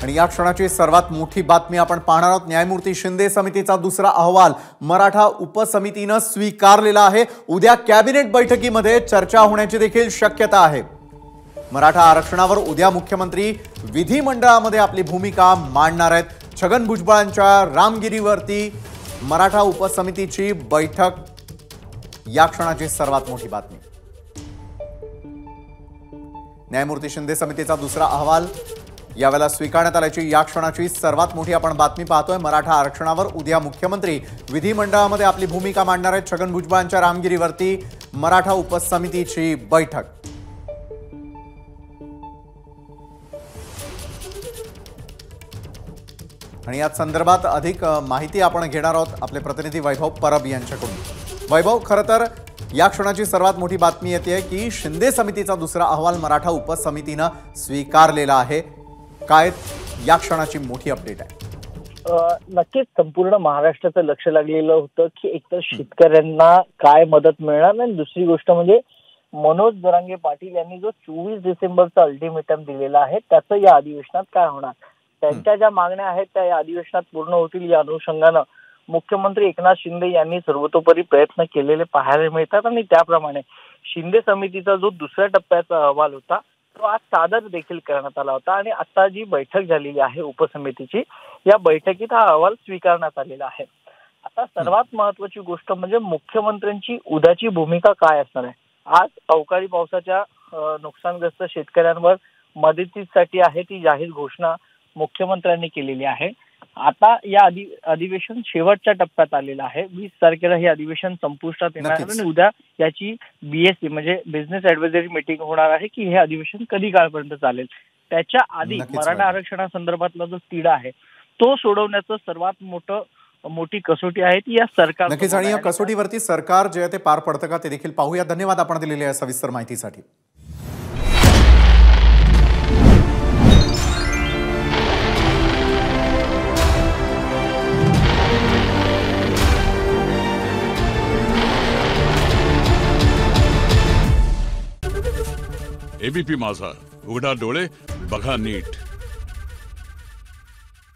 आणि या क्षणाची सर्वात मोठी बातमी आपण पाहणार आहोत। न्यायमूर्ती शिंदे समितीचा दुसरा अहवाल मराठा उपसमितीने स्वीकारलेला आहे। उद्या कॅबिनेट बैठकीमध्ये चर्चा होण्याची देखील शक्यता आहे। मराठा आरक्षणावर उद्या मुख्यमंत्री विधिमंडळामध्ये आपली भूमिका मांडणार आहेत। छगन भुजबळांच्या रामगिरीवरती मराठा उपसमितीची बैठक, या क्षणाची सर्वात मोठी बातमी। न्यायमूर्ती शिंदे समितीचा दुसरा अहवाल यावेळेला स्वीकारण्यात आल्याची या क्षणाची सर्वात मोठी आपण बातमी पाहतोय। मराठा आरक्षणावर उद्या मुख्यमंत्री विधिमंडळामध्ये आपली भूमिका मांडणार आहेत। छगन भुजबळांच्या रामगिरीवरती मराठा उपसमितीची बैठक। आणि या संदर्भात अधिक माहिती आपण घेणार आहोत आपले प्रतिनिधी वैभव परब यांच्याकडून। वैभव, खरं तर या क्षणाची सर्वात मोठी बातमी येते की शिंदे समितीचा दुसरा अहवाल मराठा उपसमितीने स्वीकारलेला आहे। काय या क्षणाची मोठी अपडेट आहे? नक्कीच संपूर्ण महाराष्ट्राचं लक्ष लागलेलं होतं की एकतर शेतकऱ्यांना काय मदत मिळणार आणि दुसरी गोष्ट म्हणजे मनोज जरांगे पाटील यांनी जो 24 डिसेंबरचा अल्टिमेटम दिलेला आहे त्याचं या अधिवेशनात काय होणार, त्यांच्या ज्या मागण्या आहेत त्या या अधिवेशनात पूर्ण होतील या अनुषंगानं मुख्यमंत्री एकनाथ शिंदे यांनी सर्वतोपरी प्रयत्न केलेले पाहायला मिळतात। आणि त्याप्रमाणे शिंदे समितीचा जो दुसऱ्या टप्प्याचा अहवाल होता तो आज सादर देखील करण्यात आला होता। आणि आता जी बैठक झालेली आहे उपसमितीची, या बैठकीत हा अहवाल स्वीकारण्यात आलेला आहे। आता सर्वात महत्वाची गोष्ट म्हणजे मुख्यमंत्र्यांची उद्याची भूमिका काय असणार आहे। आज अवकाळी पावसाच्या नुकसानग्रस्त शेतकऱ्यांवर मदतीसाठी आहे ती जाहीर घोषणा मुख्यमंत्र्यांनी केलेली आहे। आता या अधिवेशन शेवटच्या टप्प्यात आलेलं आहे। 20 तारखेला हे अधिवेशन संपुष्टात येणार आहे आणि उद्या याची बीएससी म्हणजे बिझनेस ॲडव्हायझरी मीटिंग होणार आहे की हे अधिवेशन कधी काळपर्यंत चालेल। त्याच्या आधी मराठा आरक्षणासंदर्भातला जो तिढा आहे तो सोडवण्याचं सर्वात मोठी कसोटी आहे ती या सरकार। नक्कीच, आणि या कसोटीवरती सरकार जे ते पार पडतं का ते देखील पाहूया। धन्यवाद आपण दिलेल्या सविस्तर माहितीसाठी। एबीपी माझा, उघडा डोळे बघा नीट।